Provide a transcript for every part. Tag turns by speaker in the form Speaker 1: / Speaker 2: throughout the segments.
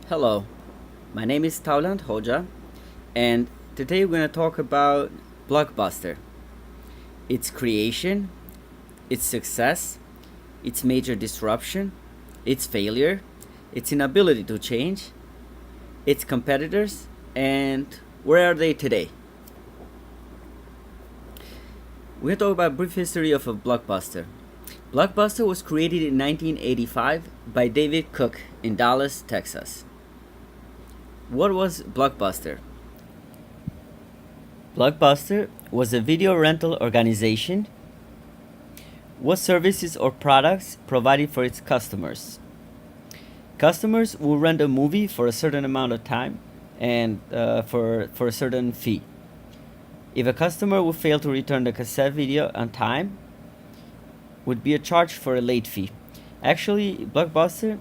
Speaker 1: Hello, my name is Taulant Hoja, and today we're going to talk about Blockbuster, its creation, its success, its major disruption, its failure, its inability to change, its competitors, and where are they today? We're going to talk about a brief history of a Blockbuster. Blockbuster was created in 1985 by David Cook in Dallas, Texas. What was Blockbuster? Blockbuster was a video rental organization. What services or products provided for its customers? Customers will rent a movie for a certain amount of time and for a certain fee. If a customer would fail to return the cassette video on time, would be a charge for a late fee. Actually, Blockbuster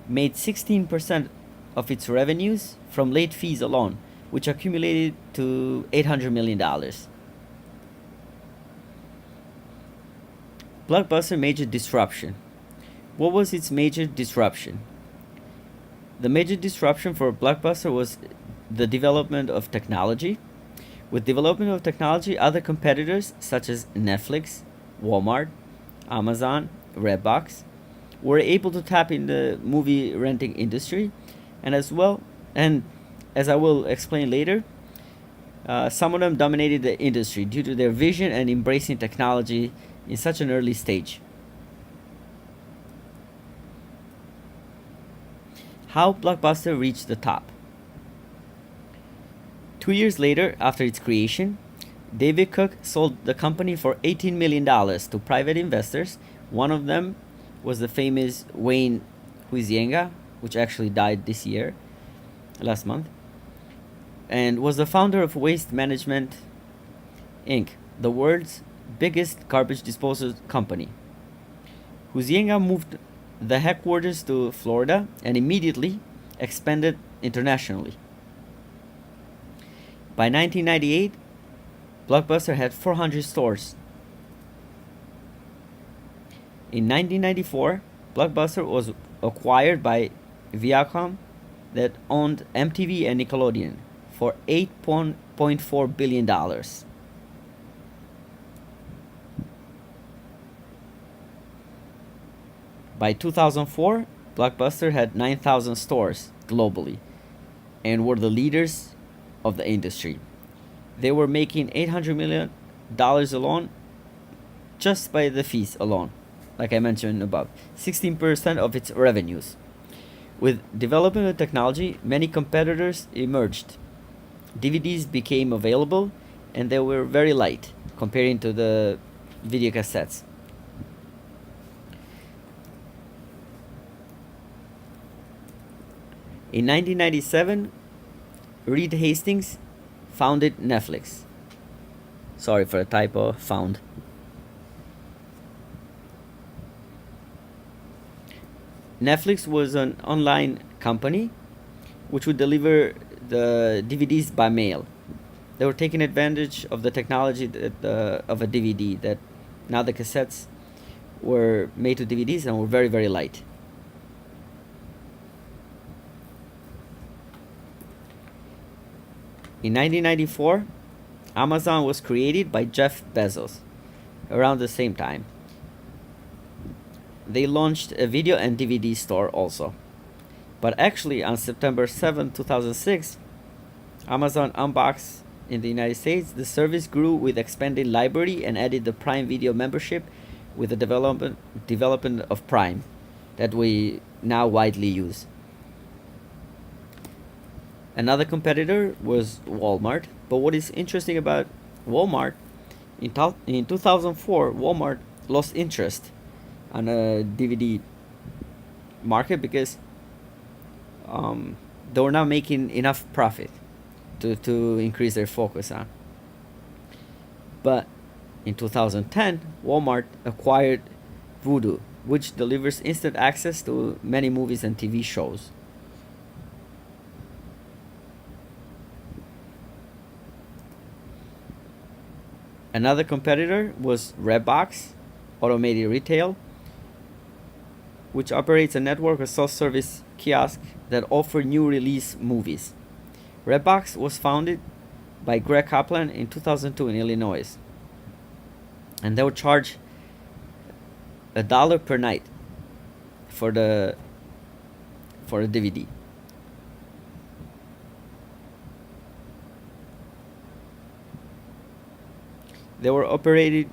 Speaker 1: made 16% of its revenues from late fees alone, which accumulated to $800 million. Blockbuster major disruption. What was its major disruption? The major disruption for Blockbuster was the development of technology. With development of technology, other competitors such as Netflix, Walmart, Amazon, Redbox were able to tap in the movie renting industry, and as I will explain later, some of them dominated the industry due to their vision and embracing technology in such an early stage. How Blockbuster reached the top. 2 years later, after its creation, David Cook sold the company for $18 million to private investors. One of them was the famous Wayne Huizenga, which actually died last month, and was the founder of Waste Management Inc., the world's biggest garbage disposal company. Huizenga moved the headquarters to Florida and immediately expanded internationally. By 1998, Blockbuster had 400 stores. In 1994, Blockbuster was acquired by Viacom that owned MTV and Nickelodeon for $8.4 billion. By 2004, Blockbuster had 9,000 stores globally and were the leaders of the industry. They were making $800 million alone just by the fees alone, like I mentioned above, 16% of its revenues. With development of technology, many competitors emerged. DVDs became available and they were very light comparing to the video cassettes. In 1997, Reed Hastings founded Netflix. Sorry for the typo, found. Netflix was an online company which would deliver the DVDs by mail. They were taking advantage of the technology of a DVD, that now the cassettes were made to DVDs and were very, very light. In 1994, Amazon was created by Jeff Bezos around the same time. They launched a video and DVD store also. But actually, on September 7, 2006, Amazon unboxed in the United States. The service grew with expanded library and added the Prime Video membership with the development of Prime that we now widely use. Another competitor was Walmart. But what is interesting about Walmart, in 2004, Walmart lost interest on a DVD market because they were not making enough profit to increase their focus on. But in 2010, Walmart acquired Vudu, which delivers instant access to many movies and TV shows. Another competitor was Redbox, automated retail. which operates a network of self-service kiosks that offer new release movies. Redbox was founded by Greg Kaplan in 2002 in Illinois, and they would charge $1 per night for the DVD. They were operated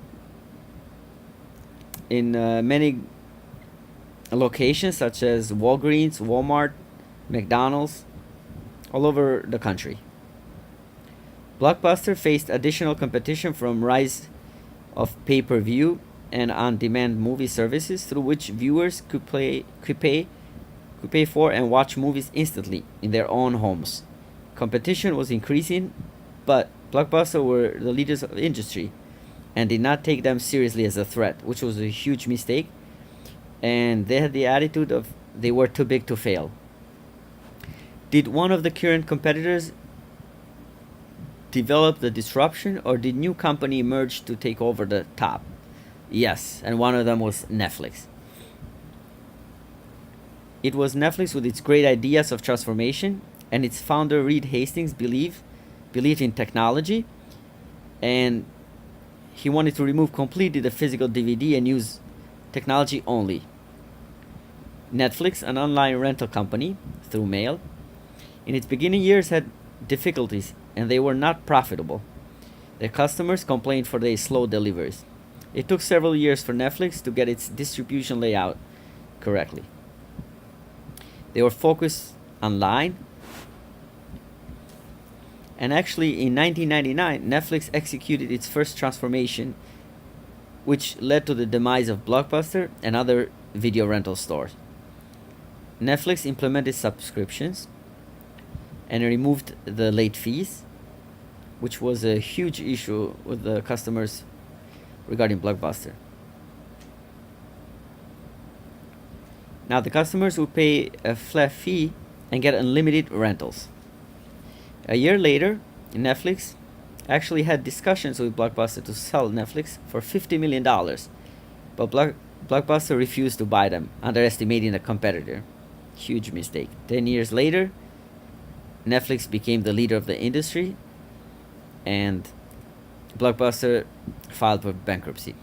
Speaker 1: in many locations such as Walgreens, Walmart, McDonald's, all over the country. Blockbuster faced additional competition from rise of pay-per-view and on-demand movie services through which viewers could pay for and watch movies instantly in their own homes. Competition was increasing, but Blockbuster were the leaders of the industry and did not take them seriously as a threat, which was a huge mistake. And they had the attitude of they were too big to fail. Did one of the current competitors develop the disruption, or did new company emerge to take over the top? Yes, and one of them was Netflix. It was Netflix with its great ideas of transformation, and its founder Reed Hastings believed in technology, and he wanted to remove completely the physical DVD and use technology only. Netflix, an online rental company through mail, in its beginning years had difficulties and they were not profitable. Their customers complained for their slow deliveries. It took several years for Netflix to get its distribution layout correctly. They were focused online, and actually in 1999 Netflix executed its first transformation, which led to the demise of Blockbuster and other video rental stores. Netflix implemented subscriptions and removed the late fees, which was a huge issue with the customers regarding Blockbuster. Now the customers would pay a flat fee and get unlimited rentals. A year later, Netflix actually had discussions with Blockbuster to sell Netflix for $50 million, but Blockbuster refused to buy them, underestimating the competitor. Huge mistake. 10 years later, Netflix became the leader of the industry, and Blockbuster filed for bankruptcy.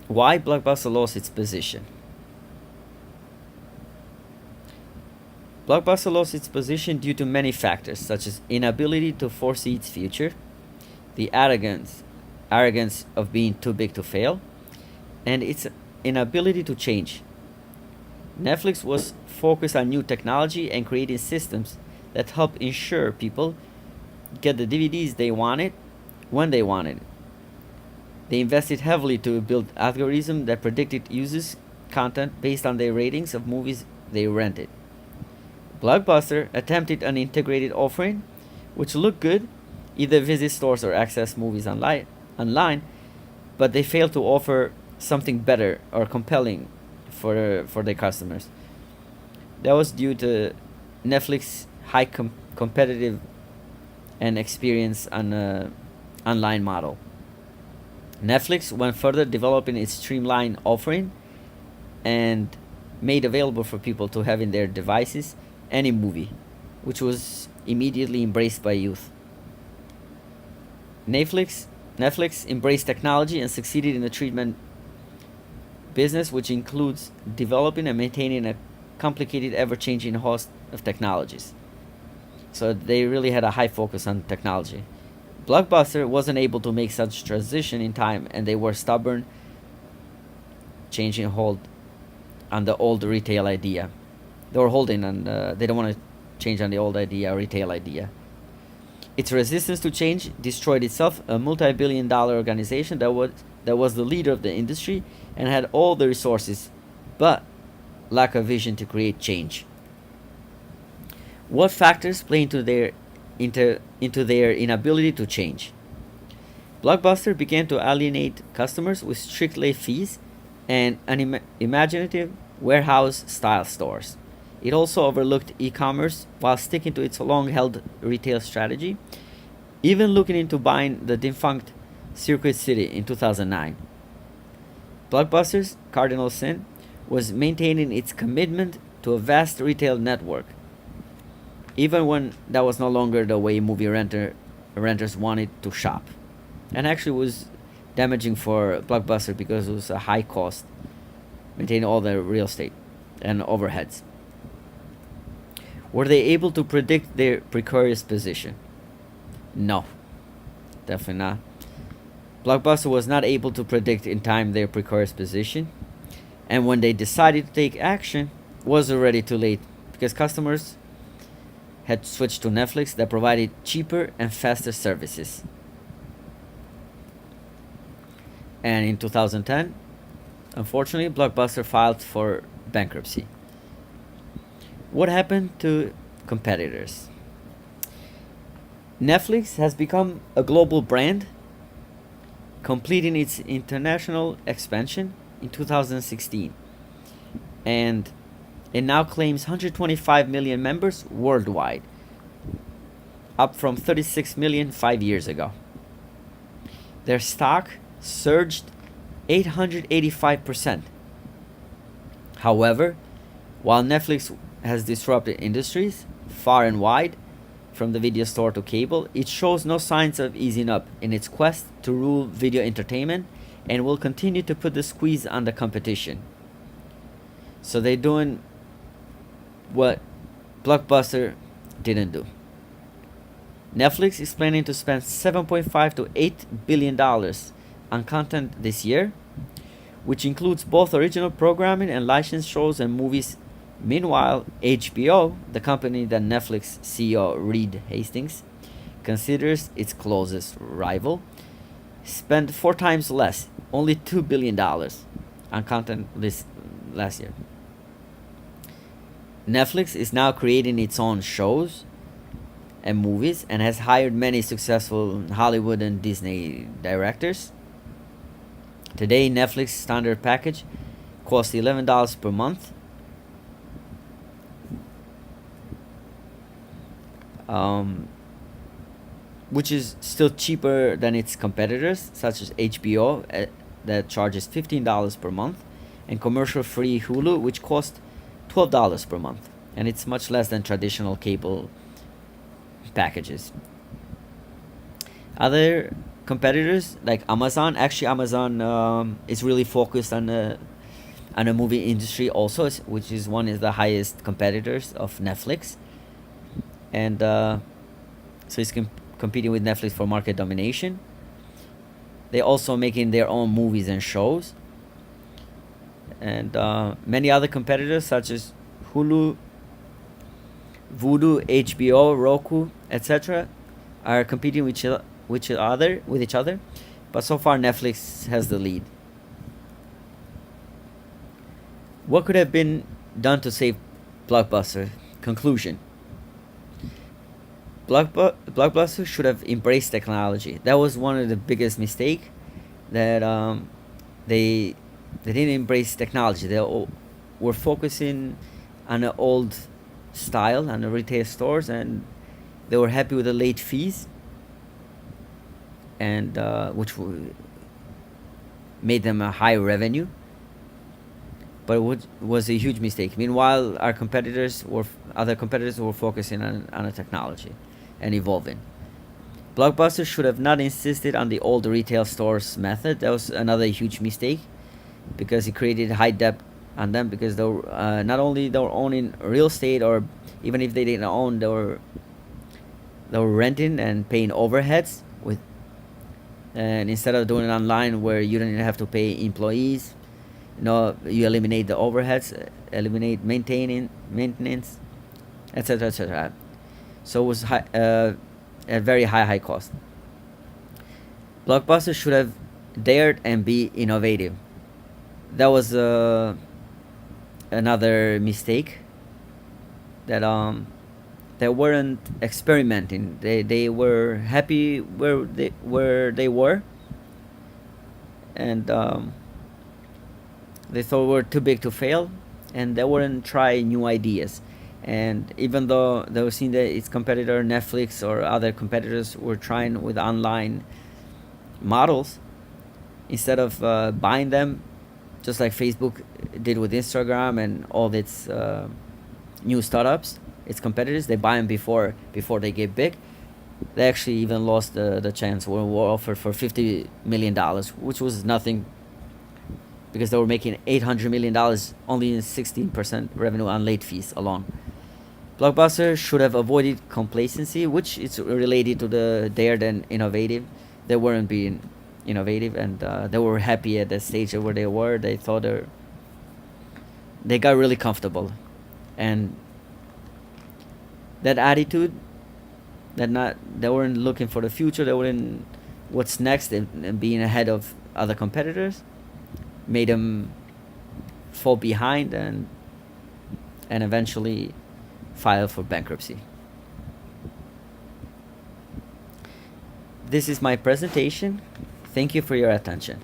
Speaker 1: Why Blockbuster lost its position? Blockbuster lost its position due to many factors, such as inability to foresee its future, the arrogance of being too big to fail, and its inability to change. Netflix was focused on new technology and creating systems that help ensure people get the DVDs they wanted when they wanted. They invested heavily to build algorithms that predicted users' content based on their ratings of movies they rented. Blockbuster attempted an integrated offering, which looked good, either visit stores or access movies online, but they failed to offer something better or compelling for their customers. That was due to Netflix's high competitive and experience on an online model. Netflix went further, developing its streamlined offering and made available for people to have in their devices any movie, which was immediately embraced by youth. Netflix embraced technology and succeeded in the treatment business, which includes developing and maintaining a complicated, ever-changing host of technologies. So they really had a high focus on technology. Blockbuster wasn't able to make such transition in time, and they were stubborn, changing hold on the old retail idea. They were holding on, they don't want to change on the old idea or retail idea. Its resistance to change destroyed itself, a multi-billion-dollar organization that was the leader of the industry and had all the resources, but lack of vision to create change. What factors play into their inability to change? Blockbuster began to alienate customers with strict late fees and unimaginative warehouse-style stores. It also overlooked e-commerce while sticking to its long-held retail strategy, even looking into buying the defunct Circuit City in 2009. Blockbuster's cardinal sin was maintaining its commitment to a vast retail network, even when that was no longer the way renters wanted to shop, and actually was damaging for Blockbuster because it was a high cost maintaining all the real estate and overheads. Were they able to predict their precarious position? No, definitely not. Blockbuster was not able to predict in time their precarious position, and when they decided to take action, it was already too late because customers had switched to Netflix that provided cheaper and faster services. And in 2010, unfortunately, Blockbuster filed for bankruptcy. What happened to competitors? Netflix has become a global brand, completing its international expansion in 2016, and it now claims 125 million members worldwide, up from 36 million 5 years ago. Their stock surged 885%. However, while Netflix has disrupted industries far and wide, from the video store to cable, it shows no signs of easing up in its quest to rule video entertainment and will continue to put the squeeze on the competition. So they're doing what Blockbuster didn't do. Netflix is planning to spend $7.5 to $8 billion on content this year, which includes both original programming and licensed shows and movies. Meanwhile, HBO, the company that Netflix CEO Reed Hastings considers its closest rival, spent 4 times less, only $2 billion, on content this last year. Netflix is now creating its own shows and movies and has hired many successful Hollywood and Disney directors. Today, Netflix standard package costs $11 per month. Which is still cheaper than its competitors, such as HBO, that charges $15 per month, and commercial-free Hulu, which costs $12 per month, and it's much less than traditional cable packages. Other competitors like Amazon, is really focused on the movie industry also, which is one of the highest competitors of Netflix, and so it's competing with Netflix for market domination. They're also making their own movies and shows, and many other competitors such as Hulu, Vudu, HBO, Roku, etc., are competing with each other, but so far Netflix has the lead. What could have been done to save Blockbuster? Conclusion: Blockbuster should have embraced technology. That was one of the biggest mistakes, that they didn't embrace technology. They were focusing on the old style, on the retail stores, and they were happy with the late fees, and which made them a high revenue. But it was a huge mistake. Meanwhile, other competitors were focusing on the technology and evolving. Blockbuster should have not insisted on the old retail stores method. That was another huge mistake, because it created high debt on them, because they were, not only they were owning real estate, or even if they didn't own, they were renting and paying overheads with, and instead of doing it online where you don't have to pay employees, you eliminate the overheads, eliminate maintenance, etc., etc. So it was a very high cost. Blockbuster should have dared and be innovative. That was another mistake, that they weren't experimenting. They were happy where they were, and they thought we were too big to fail, and they wouldn't try new ideas. And even though they were seeing that its competitor Netflix or other competitors were trying with online models, instead of buying them, just like Facebook did with Instagram and all its new startups, its competitors. They buy them before they get big. They actually even lost the chance. Were offered for $50 million, which was nothing, because they were making $800 million only in 16% revenue on late fees alone. Blockbuster should have avoided complacency, which is related to the dared and innovative. They weren't being innovative, and they were happy at the stage where they were. They thought they got really comfortable, and that attitude, they weren't looking for the future. They weren't what's next, and being ahead of other competitors, made them fall behind and eventually file for bankruptcy. This is my presentation. Thank you for your attention.